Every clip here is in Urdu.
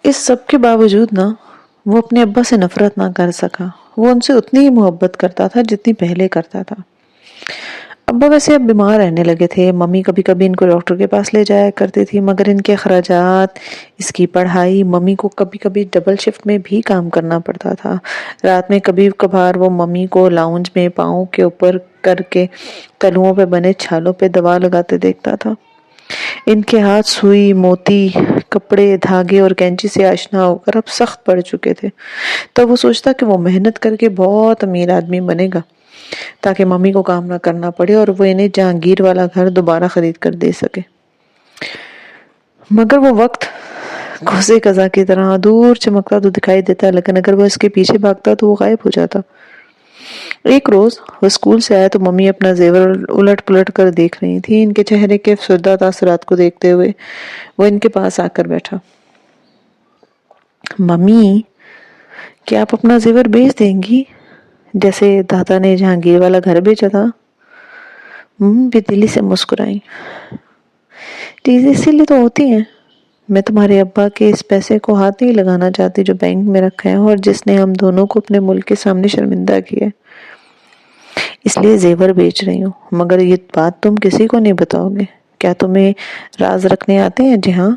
اس سب کے باوجود نا وہ اپنے ابا سے نفرت نہ کر سکا. وہ ان سے اتنی ہی محبت کرتا تھا جتنی پہلے کرتا تھا. ابا ویسے اب بیمار رہنے لگے تھے. ممی کبھی کبھی ان کو ڈاکٹر کے پاس لے جایا کرتی تھی، مگر ان کے اخراجات، اس کی پڑھائی، ممی کو کبھی کبھی ڈبل شفٹ میں بھی کام کرنا پڑتا تھا. رات میں کبھی کبھار وہ ممی کو لاؤنج میں پاؤں کے اوپر کر کے تلوؤں پہ بنے چھالوں پہ دوا لگاتے دیکھتا تھا. ان کے ہاتھ سوئی، موتی، کپڑے، دھاگے اور کینچی سے آشنا ہو کر اب سخت پڑ چکے تھے. تب وہ سوچتا کہ وہ محنت کر کے بہت امیر آدمی بنے گا تاکہ ممی کو کام نہ کرنا پڑے اور وہ انہیں جہانگیر والا گھر دوبارہ خرید کر دے سکے. مگر وہ وقت کوسے قزح کی طرح دور چمکتا تو دکھائی دیتا، لیکن اگر وہ اس کے پیچھے بھاگتا تو وہ غائب ہو جاتا. ایک روز وہ اسکول سے آیا تو ممی اپنا زیور الٹ پلٹ کر دیکھ رہی تھی. ان کے چہرے کے افسردہ تاثرات کو دیکھتے ہوئے وہ ان کے پاس آ کر بیٹھا. ممی، کیا آپ اپنا زیور بیچ دیں گی جیسے دادا نے جہانگیر والا گھر بیچا تھا؟ بے دلی سے مسکرائی. چیزیں اسی لیے تو ہوتی ہیں. میں تمہارے ابا کے اس پیسے کو ہاتھ نہیں لگانا چاہتی جو بینک میں رکھا ہے اور جس نے ہم دونوں کو اپنے ملک کے سامنے شرمندہ کیا ہے. اس لیے زیور بیچ رہی ہوں. مگر یہ بات تم کسی کو نہیں بتاؤ گے. کیا تمہیں راز رکھنے آتے ہیں؟ جی ہاں.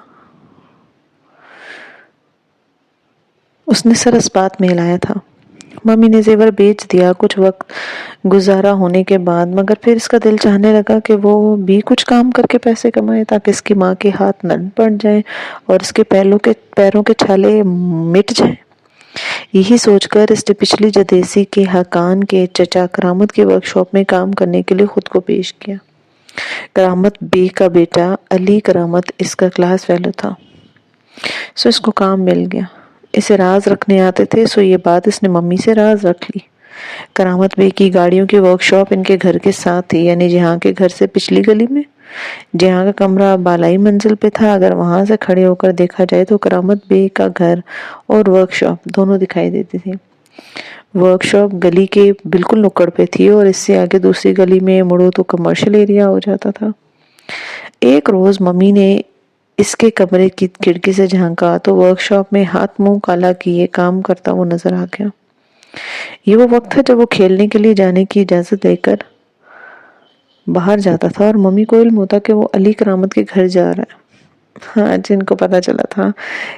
اس نے سر اس بات میں ہلایا تھا. ممی نے زیور بیچ دیا کچھ وقت گزارا ہونے کے بعد، مگر پھر اس کا دل چاہنے لگا کہ وہ بھی کچھ کام کر کے پیسے کمائے تاکہ اس کی ماں کے ہاتھ نرم پڑ جائیں اور اس کے پیروں کے چھالے مٹ جائیں. یہی سوچ کر اس نے پچھلی جدیسی کے حقان کے چچا کرامت کی ورک شاپ میں کام کرنے کے لیے خود کو پیش کیا. کرامت بے کا بیٹا علی کرامت اس کا کلاس فیلو تھا، سو اس کو کام مل گیا. اسے راز رکھنے آتے تھے، سو یہ بات اس نے ممی سے راز رکھ لی. کرامت بے کی گاڑیوں کی ورک شاپ ان کے گھر کے ساتھ تھی، یعنی جہاں کے گھر سے پچھلی گلی میں. جہاں کا کمرہ بالائی منزل پہ تھا، اگر وہاں سے کھڑے ہو کر دیکھا جائے تو کرامت بے کا گھر اور ورک شاپ دونوں دکھائی دیتی تھی. ورک شاپ گلی کے بالکل نکڑ پہ تھی اور اس سے آگے دوسری گلی میں مڑو تو کمرشل ایریا ہو جاتا تھا. ایک روز ممی نے اس کے کمرے کی کھڑکی سے جھانکا تو ورک شاپ میں ہاتھ منہ کالا کیے کام کرتا وہ نظر آ گیا. یہ وہ وقت تھا جب وہ کھیلنے کے لیے جانے کی اجازت لے کر باہر جاتا تھا اور ممی کو علم ہوتا کہ وہ علی کرامت کے گھر جا رہا ہے. ہاں، جن کو پتا چلا تھا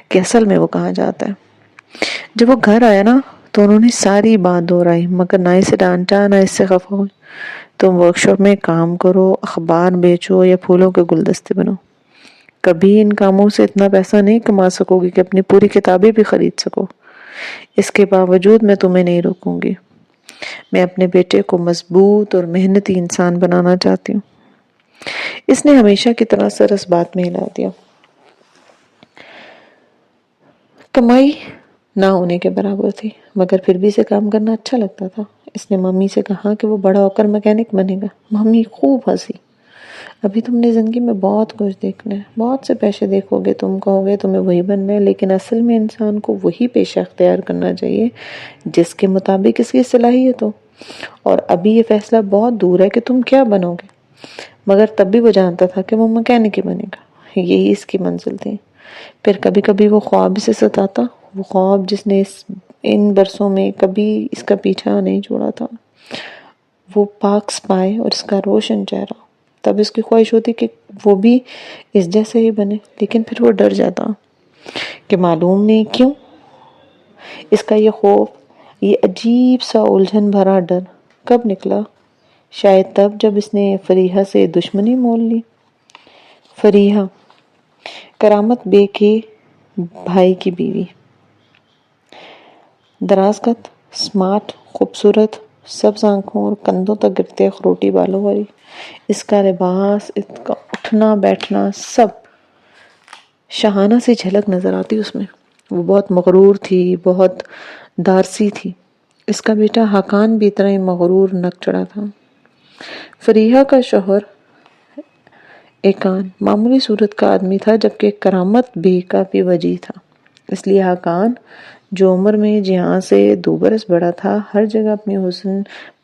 کہ اصل میں وہ کہاں جاتا ہے. جب وہ گھر آیا نا تو انہوں نے ساری بات دہرائی، مگر نہ اسے ڈانٹا نہ اس سے خفا ہوئی. تم ورک شاپ میں کام کرو، اخبار بیچو یا پھولوں کے گلدستے بنو، کبھی ان کاموں سے اتنا پیسہ نہیں کما سکو گی کہ اپنی پوری کتابیں بھی خرید سکو. اس کے باوجود میں تمہیں نہیں روکوں گی. میں اپنے بیٹے کو مضبوط اور محنتی انسان بنانا چاہتی ہوں. اس نے ہمیشہ کی طرح سر اس بات میں ہلا دیا. کمائی نہ ہونے کے برابر تھی، مگر پھر بھی اسے کام کرنا اچھا لگتا تھا. اس نے ممی سے کہا کہ وہ بڑا ہو کر میکینک بنے گا. ممی خوب ہنسی. ابھی تم نے زندگی میں بہت کچھ دیکھنا ہے، بہت سے پیشے دیکھو گے، تم کہو گے تمہیں وہی بننا ہے، لیکن اصل میں انسان کو وہی پیشہ اختیار کرنا چاہیے جس کے مطابق اس کی صلاحیت ہو. اور ابھی یہ فیصلہ بہت دور ہے کہ تم کیا بنو گے. مگر تب بھی وہ جانتا تھا کہ وہ میکینک ہی بنے گا، یہی اس کی منزل تھی. پھر کبھی کبھی وہ خواب سے ستاتا، وہ خواب جس نے ان برسوں میں کبھی اس کا پیچھا نہیں چھوڑا تھا. وہ پاک سپائے اور اس کا روشن چہرہ. تب اس کی خواہش ہوتی کہ وہ بھی اس جیسے ہی بنے، لیکن پھر وہ ڈر جاتا کہ معلوم نہیں کیوں اس کا یہ خوف، یہ عجیب سا الجھن بھرا ڈر کب نکلا. شاید تب جب اس نے فریحہ سے دشمنی مول لی. فریحہ کرامت بے کے بھائی کی بیوی، دراز قد، سمارٹ، خوبصورت، سبز آنکھوں اور کندھوں تک گرتے اخروٹی بالوں والی. اس کا لباس، اس کا اٹھنا بیٹھنا سب شاہانہ سی جھلک نظر آتی اس میں. وہ بہت مغرور تھی، بہت دارسی تھی. اس کا بیٹا حقان بھی اتنا ہی مغرور نک چڑھا تھا. فریحہ کا شوہر ایکان معمولی صورت کا آدمی تھا، جبکہ کرامت بھی کافی وجیح تھا. اس لیے حقان، جو عمر میں جہاں سے 2 برس بڑا تھا، ہر جگہ اپنی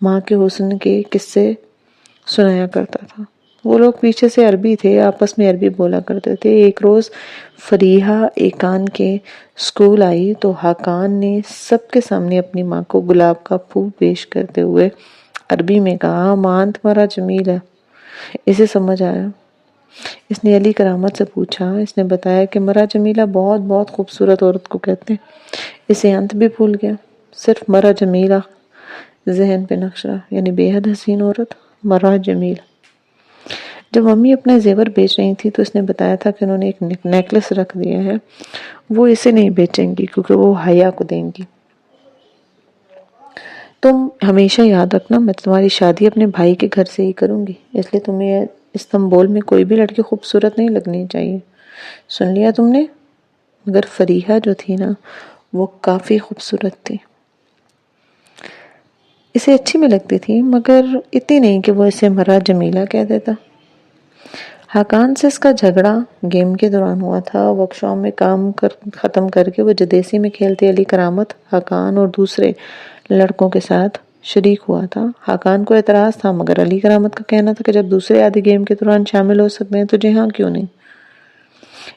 ماں کے حسن کے قصے سنایا کرتا تھا. وہ لوگ پیچھے سے عربی تھے، آپس میں عربی بولا کرتے تھے۔ ایک روز فریحہ ایقان کے اسکول آئی تو حقان نے سب کے سامنے اپنی ماں کو گلاب کا پھول پیش کرتے ہوئے عربی میں کہا، ماں تمہارا جمیل ہے۔ اسے سمجھ آیا۔ اس نے علی کرامت سے پوچھا۔ اس نے بتایا کہ مرا جمیلہ بہت بہت خوبصورت عورت کو کہتے ہیں۔ اسے انت بھی بھول گیا، صرف مرا جمیلہ ذہن پہ نقش رہا، یعنی بے حد حسین عورت مرا جمیل۔ جب ممی اپنا زیور بیچ رہی تھی تو اس نے بتایا تھا کہ انہوں نے ایک نیکلس رکھ دیا ہے، وہ اسے نہیں بیچیں گی کیونکہ وہ حیا کو دیں گی۔ تم ہمیشہ یاد رکھنا میں تمہاری شادی اپنے بھائی کے گھر سے ہی کروں گی، اس لیے تمہیں استنبول میں کوئی بھی لڑکی خوبصورت نہیں لگنی چاہیے، سن لیا تم نے؟ مگر فریحہ جو تھی نا وہ کافی خوبصورت تھی۔ اسے اچھی میں لگتی تھی مگر اتنی نہیں کہ وہ اسے مرا جمیلہ کہہ دیتا۔ حقان سے اس کا جھگڑا گیم کے دوران ہوا تھا۔ ورکشاپ میں کام ختم کر کے وہ جدیسی میں کھیلتے علی کرامت، حقان اور دوسرے لڑکوں کے ساتھ شریک ہوا تھا۔ حقان کو اعتراض تھا مگر علی کرامت کا کہنا تھا کہ جب دوسرے آدھی گیم کے دوران شامل ہو سکتے ہیں تو جی ہاں کیوں نہیں۔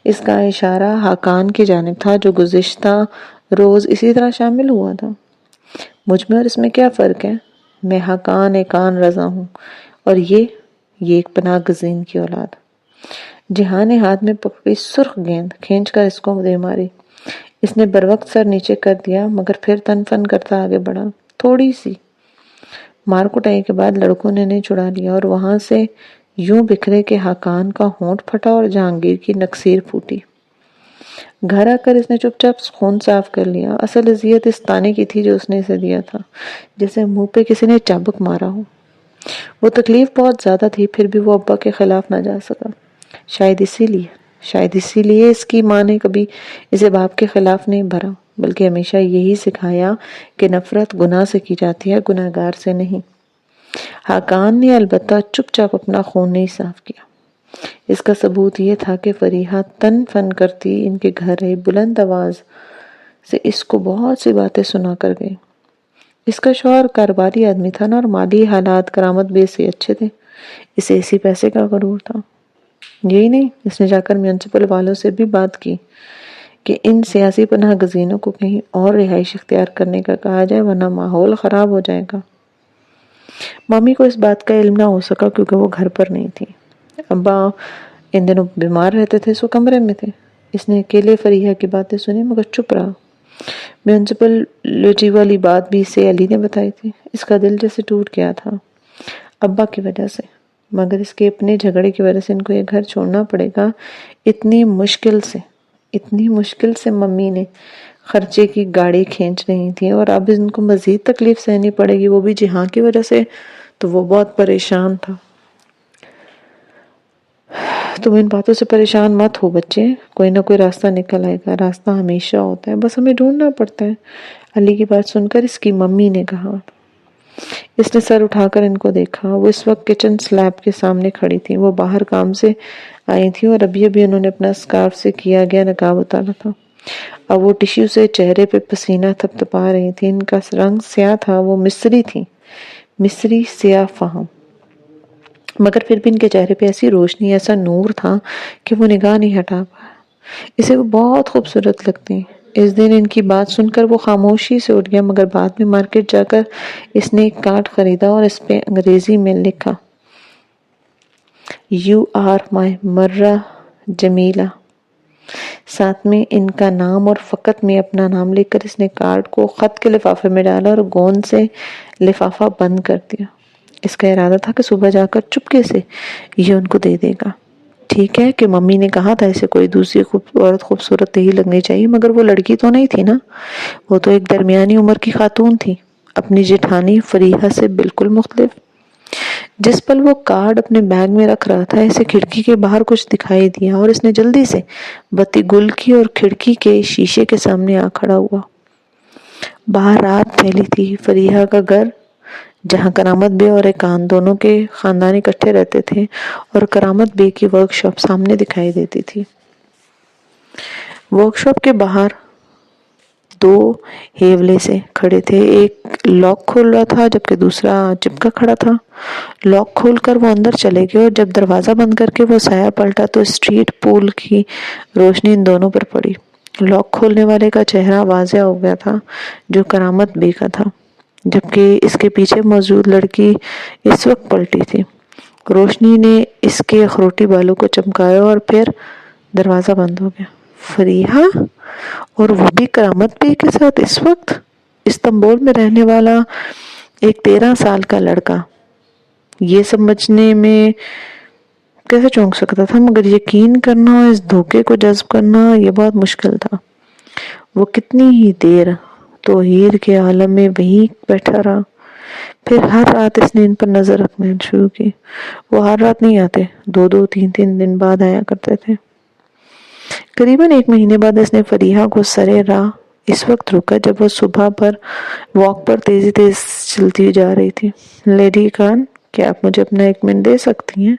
اس کا اشارہ حقان کی جانب تھا جو گزشتہ روز اسی طرح شامل ہوا تھا۔ مجھ میں اور اس میں کیا فرق ہے؟ میں حقان ایقان رضا ہوں اور یہ ایک پناہ گزین کی اولاد۔ جہاں نے ہاتھ میں پکڑی سرخ گیند کھینچ کر اس کو دے ماری۔ اس نے بروقت سر نیچے کر دیا مگر پھر تن فن کرتا آگے بڑھا۔ تھوڑی سی مار کٹائی کے بعد لڑکوں نے انہیں چھڑا لیا اور وہاں سے یوں بکھرے کہ حقان کا ہونٹ پھٹا اور جہانگیر کی نکسیر پھوٹی۔ گھر آ کر اس نے چپ چاپ خون صاف کر لیا۔ اصل اذیت اس تانے کی تھی جو اس نے اسے دیا تھا، جیسے منہ پہ کسی نے چابک مارا ہو۔ وہ تکلیف بہت زیادہ تھی پھر بھی وہ ابا کے خلاف نہ جا سکا۔ شاید اسی لیے اس کی ماں نے کبھی اسے باپ کے خلاف نہیں بھرا، بلکہ ہمیشہ یہی سکھایا کہ نفرت گناہ سے کی جاتی ہے، گناہگار سے نہیں۔ حقان نے البتہ چپ چاپ اپنا خون نہیں صاف کیا۔ اس کا ثبوت یہ تھا کہ فریحہ تن فن کرتی ان کے گھر رہی، بلند آواز سے اس کو بہت سی باتیں سنا کر گئی۔ اس کا شوہر کاروباری آدمی تھا نا اور مالی حالات کرامت بے سے اچھے تھے، اسے اسی پیسے کا غرور تھا۔ یہی نہیں، اس نے جا کر میونسپل والوں سے بھی بات کی کہ ان سیاسی پناہ گزینوں کو کہیں اور رہائش اختیار کرنے کا کہا جائے ورنہ ماحول خراب ہو جائے گا۔ مامی کو اس بات کا علم نہ ہو سکا کیونکہ وہ گھر پر نہیں تھی۔ ابا ان دنوں بیمار رہتے تھے، سو کمرے میں تھے۔ اس نے اکیلے فریحہ کی باتیں سنی مگر چپ رہا۔ میونسپل لوٹی والی بات بھی اسے علی نے بتائی تھی۔ اس کا دل جیسے ٹوٹ گیا تھا ابا کی وجہ سے، مگر اس کے اپنے جھگڑے کی وجہ سے ان کو یہ گھر چھوڑنا پڑے گا۔ اتنی مشکل سے ممی نے خرچے کی گاڑی کھینچ رہی تھی اور اب ان کو مزید تکلیف سہنی پڑے گی، وہ بھی جہاں کی وجہ سے، تو وہ بہت پریشان تھا۔ تم ان باتوں سے پریشان مت ہو بچے، کوئی نہ کوئی راستہ نکل آئے گا، راستہ ہمیشہ ہوتا ہے، بس ہمیں ڈھونڈنا پڑتا ہے۔ علی کی بات سن کر اس کی ممی نے کہا۔ اس نے سر اٹھا کر ان کو دیکھا۔ وہ اس وقت کچن سلیب کے سامنے کھڑی تھی۔ وہ باہر کام سے آئی تھی اور ابھی انہوں نے اپنا اسکارف سے کیا گیا نقاب اتارا تھا۔ اب وہ ٹشو سے چہرے پہ پسینہ تھپتھپا رہی تھی۔ ان کا رنگ سیاہ تھا، وہ مصری تھی، مصری سیاہ فہم، مگر پھر بھی ان کے چہرے پہ ایسی روشنی، ایسا نور تھا کہ وہ نگاہ نہیں ہٹا پایا۔ اسے وہ بہت خوبصورت لگتی۔ اس دن ان کی بات سن کر وہ خاموشی سے اٹھ گیا مگر بعد میں مارکیٹ جا کر اس نے ایک کارڈ خریدا اور اس پہ انگریزی میں لکھا "You are my مرہ جمیلہ"، ساتھ میں ان کا نام اور فقط میں اپنا نام لکھ کر اس نے کارڈ کو خط کے لفافے میں ڈالا اور گوند سے لفافہ بند کر دیا۔ اس کا ارادہ تھا کہ صبح جا کر چپکے سے یہ ان کو دے دے گا۔ ٹھیک ہے کہ ممی نے کہا تھا اسے کوئی دوسری عورت خوبصورت نہیں لگنی چاہیے، مگر وہ لڑکی تو نہیں تھی نا، وہ تو ایک درمیانی عمر کی خاتون تھی، اپنی جیٹھانی فریحہ سے بالکل مختلف۔ جس پل وہ کارڈ اپنے بیگ میں رکھ رہا تھا اسے کھڑکی کے باہر کچھ دکھائی دیا اور اس نے جلدی سے بتی گل کی اور کھڑکی کے شیشے کے سامنے آ کھڑا ہوا۔ باہر رات پھیلی تھی۔ فریحہ کا گھر جہاں کرامت بے اور ایقان دونوں کے خاندان اکٹھے رہتے تھے اور کرامت بے کی ورک شاپ سامنے دکھائی دیتی تھی۔ ورک شاپ کے باہر دو ہیولے سے کھڑے تھے، ایک لاک کھول رہا تھا جبکہ دوسرا چپکا کھڑا تھا۔ لاک کھول کر وہ اندر چلے گئے اور جب دروازہ بند کر کے وہ سایہ پلٹا تو اسٹریٹ پول کی روشنی ان دونوں پر پڑی۔ لاک کھولنے والے کا چہرہ واضح ہو گیا تھا جو کرامت بے کا تھا، جبکہ اس کے پیچھے موجود لڑکی اس وقت پلٹی تھی۔ روشنی نے اس کے اخروٹی بالوں کو چمکایا اور پھر دروازہ بند ہو گیا۔ فریحہ، اور وہ بھی کرامت بے کے ساتھ اس وقت؟ استنبول میں رہنے والا ایک 13 سال کا لڑکا یہ سمجھنے میں کیسے چونک سکتا تھا، مگر یقین کرنا، اس دھوکے کو جذب کرنا یہ بہت مشکل تھا۔ وہ کتنی ہی دیر توحید کے عالم میں وہیں بیٹھا رہا۔ پھر ہر رات اس نے ان پر نظر رکھنا شروع کی۔ وہ ہر رات نہیں آتے، 2 3 دن بعد آیا کرتے تھے۔ قریباً 1 مہینے بعد اس نے فریحہ کو سرے راہ اس وقت روکا جب وہ صبح پر واک پر تیز چلتی جا رہی تھی۔ لیڈی خان، کیا آپ مجھے اپنا 1 منٹ دے سکتی ہیں؟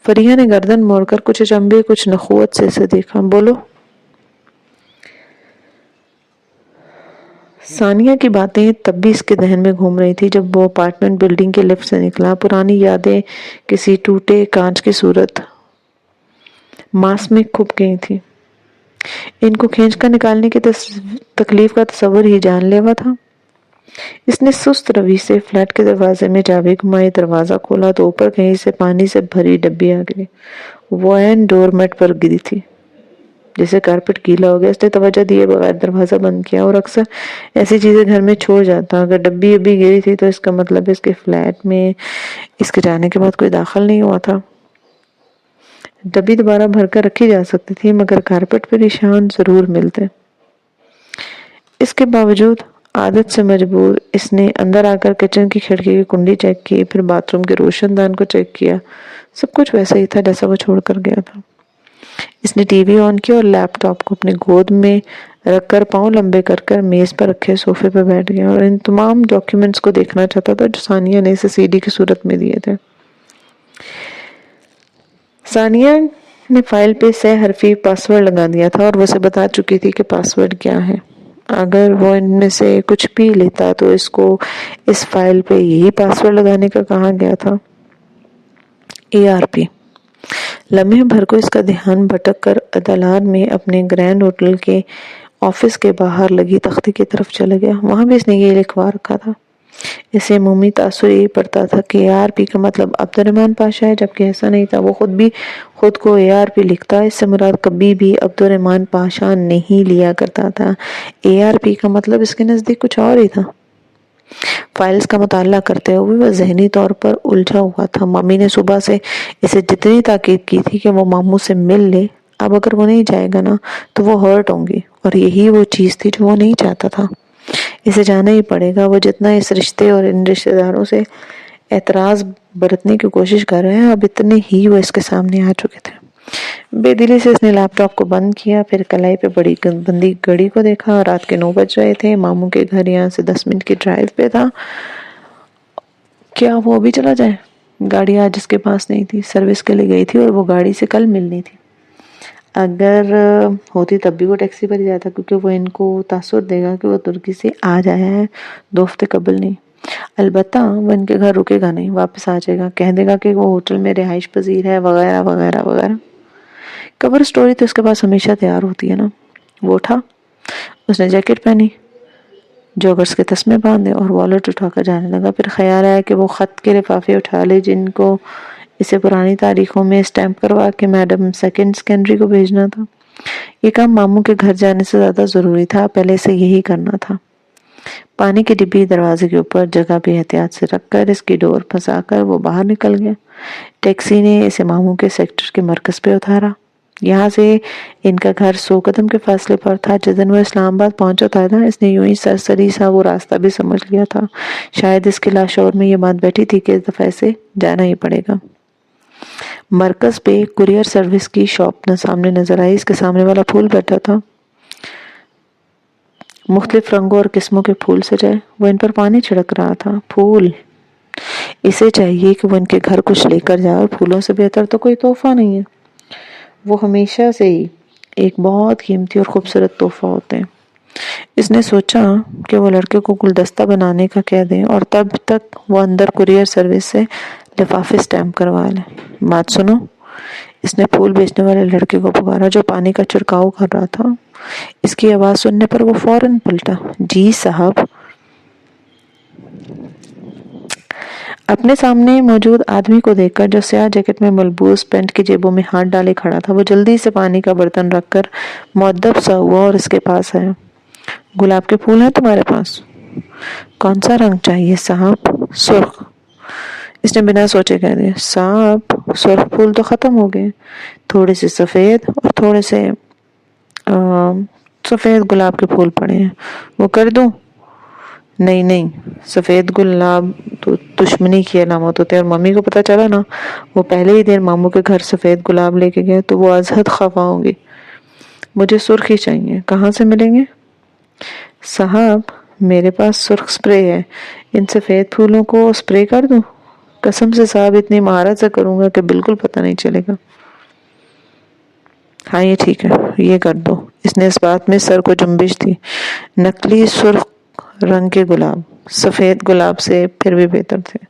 فریحہ نے گردن موڑ کر کچھ اچنبھے کچھ نخوت سے اسے دیکھا۔ بولو۔ ثانیہ کی باتیں تب بھی اس کے ذہن میں گھوم رہی تھی جب وہ اپارٹمنٹ بلڈنگ کے لفٹ سے نکلا۔ پرانی یادیں کسی ٹوٹے کانچ کی صورت ماس میں کھپ گئی تھی۔ ان کو کھینچ کر نکالنے کی تکلیف کا تصور ہی جان لیوا تھا۔ اس نے سست روی سے فلیٹ کے دروازے میں چابی گھمائی، دروازہ کھولا تو اوپر کہیں سے پانی سے بھری ڈبی آ گئی۔ وہ عین ڈور میٹ پر گری تھی جیسے کارپیٹ گیلا ہو گیا۔ اس نے توجہ دیے بغیر دروازہ بند کیا اور اکثر ایسی چیزیں گھر میں چھوڑ جاتا۔ اگر ڈبی ابھی گری تھی تو اس کا مطلب اس کے فلیٹ میں اس کے جانے کے بعد کوئی داخل نہیں ہوا تھا۔ ڈبی دوبارہ بھر کر رکھی جا سکتی تھی مگر کارپیٹ پر نشان ضرور ملتے۔ اس کے باوجود عادت سے مجبور اس نے اندر آ کر کچن کی کھڑکی کی کنڈی چیک کی، پھر باتھ روم کے روشن دان کو چیک کیا۔ سب کچھ ویسا ہی تھا جیسا وہ چھوڑ کر گیا تھا۔ اس نے ٹی وی آن کیا اور لیپ ٹاپ کو اپنی گود میں رکھ کر پاؤں لمبے کر کر میز پر رکھے صوفے پہ بیٹھ گیا اور ان تمام ڈاکیومنٹس کو دیکھنا چاہتا تھا جو ثانیہ نے اسے سی ڈی کی صورت میں دیے تھے۔ ثانیہ نے فائل پہ 6 حرفی پاس ورڈ لگا دیا تھا اور وہ اسے بتا چکی تھی کہ پاس ورڈ کیا ہے۔ اگر وہ ان میں سے کچھ بھی لیتا تو اس کو اس فائل پہ یہی پاس ورڈ لگانے کا کہا گیا تھا۔ ARP۔ لمحے بھر کو اس کا دھیان بھٹک کر عدالت میں اپنے گرینڈ ہوٹل کے آفس کے باہر لگی تختی کی طرف چلا گیا۔ وہاں بھی اس نے یہ لکھوا رکھا تھا۔ اسے عمومی تاثر یہی پڑتا تھا کہ ARP کا مطلب عبد الرحمن پاشا ہے، جبکہ ایسا نہیں تھا۔ وہ خود بھی خود کو ARP لکھتا، اس سے مراد کبھی بھی عبد الرحمن پاشا نہیں لیا کرتا تھا۔ ARP کا مطلب اس کے نزدیک کچھ اور ہی تھا۔ فائلز کا مطالعہ کرتے ہوئے وہ ذہنی طور پر الجھا ہوا تھا۔ مامی نے صبح سے اسے جتنی تاکید کی تھی کہ وہ ماموں سے مل لے، اب اگر وہ نہیں جائے گا نا تو وہ ہرٹ ہوں گی، اور یہی وہ چیز تھی جو وہ نہیں چاہتا تھا۔ اسے جانا ہی پڑے گا۔ وہ جتنا اس رشتے اور ان رشتے داروں سے اعتراض برتنے کی کوشش کر رہے ہیں، اب اتنے ہی وہ اس کے سامنے آ چکے تھے۔ بے دلی سے اس نے لیپ ٹاپ کو بند کیا، پھر کلائی پہ بڑی بندی گھڑی کو دیکھا۔ رات کے 9 بج رہے تھے۔ ماموں کے گھر یہاں سے 10 منٹ کی ڈرائیو پہ تھا۔ کیا وہ ابھی چلا جائے؟ گاڑی آج اس کے پاس نہیں تھی، سروس کے لیے گئی تھی اور وہ گاڑی سے کل ملنی تھی۔ اگر ہوتی تب بھی وہ ٹیکسی پر ہی جاتا، کیونکہ وہ ان کو تاثر دے گا کہ وہ ترکی سے آج آیا ہے، 2 ہفتے قبل نہیں۔ البتہ وہ ان کے گھر رکے گا نہیں، واپس آ جائے گا، کہہ دے گا کہ وہ ہوٹل میں رہائش پذیر ہے وغیرہ وغیرہ وغیرہ۔ کور سٹوری تو اس کے پاس ہمیشہ تیار ہوتی ہے نا۔ وہ اٹھا، اس نے جیکٹ پہنی، جوگرز کے تسمے باندھے اور والٹ اٹھا کر جانے لگا۔ پھر خیال آیا کہ وہ خط کے لفافے اٹھا لے جن کو اسے پرانی تاریخوں میں اسٹیمپ کروا کے میڈم سیکنڈ سیکنڈری کو بھیجنا تھا۔ یہ کام ماموں کے گھر جانے سے زیادہ ضروری تھا، پہلے سے یہی کرنا تھا۔ پانی کی ڈبی دروازے کے اوپر جگہ پہ احتیاط سے رکھ کر اس کی ڈور پھنسا کر وہ باہر نکل گیا۔ ٹیکسی نے اسے ماموں کے سیکٹر کے مرکز پہ اتارا۔ یہاں سے ان کا گھر 100 قدم کے فاصلے پر تھا۔ جس دن وہ اسلام آباد پہنچا تھا نا، اس نے یوں ہی سرسری سا وہ راستہ بھی سمجھ لیا تھا۔ شاید اس کے لاشعور میں یہ بات بیٹھی تھی کہ اس دفعہ اسے جانا ہی پڑے گا۔ مرکز پہ کوریئر سروس کی شاپ سامنے نظر آئی۔ اس کے سامنے والا پھول بیٹھا تھا، مختلف رنگوں اور قسموں کے پھول سجائے۔ وہ ان پر پانی چھڑک رہا تھا۔ پھول، اسے چاہیے کہ وہ ان کے گھر کچھ لے کر جائے، اور پھولوں سے بہتر تو کوئی تحفہ نہیں ہے۔ وہ ہمیشہ سے ہی ایک بہت قیمتی اور خوبصورت تحفہ ہوتے ہیں۔ اس نے سوچا کہ وہ لڑکے کو گلدستہ بنانے کا کہہ دیں اور تب تک وہ اندر کوریئر سروس سے لفافے سٹیمپ کروا لیں۔ بات سنو، اس نے پھول بیچنے والے لڑکے کو پکارا جو پانی کا چھڑکاؤ کر رہا تھا۔ اس کی آواز سننے پر وہ فوراً پلٹا۔ جی صاحب۔ اپنے سامنے موجود آدمی کو دیکھ کر جو سیاہ جیکٹ میں ملبوس پینٹ کی جیبوں میں ہاتھ ڈالے کھڑا تھا، وہ جلدی سے پانی کا برتن رکھ کر مؤدب سا ہوا اور اس کے پاس آیا۔ گلاب کے پھول ہیں تمہارے پاس؟ کون سا رنگ چاہیے صاحب؟ سرخ۔ اس نے بنا سوچے کہہ دیا۔ صاحب سرخ پھول تو ختم ہو گئے، تھوڑے سے سفید اور تھوڑے سے سفید گلاب کے پھول پڑے ہیں، وہ کر دوں؟ نہیں، سفید گلاب تو دشمنی کی علامت ہوتے ہیں، اور ممی کو پتا چلا نا وہ پہلے ہی دن ماموں کے گھر سفید گلاب لے کے گئے تو وہ ازحد خفا ہوں گی۔ مجھے سرخ ہی چاہیے، کہاں سے ملیں گے؟ صاحب میرے پاس سرخ سپرے ہے، ان سفید پھولوں کو سپرے کر دوں؟ قسم سے صاحب اتنی مہارت سے کروں گا کہ بالکل پتہ نہیں چلے گا۔ ہاں یہ ٹھیک ہے، یہ کر دو۔ اس نے اس بات میں سر کو جنبش دی۔ نقلی سرخ رنگ کے گلاب سفید گلاب سے پھر بھی بہتر تھے۔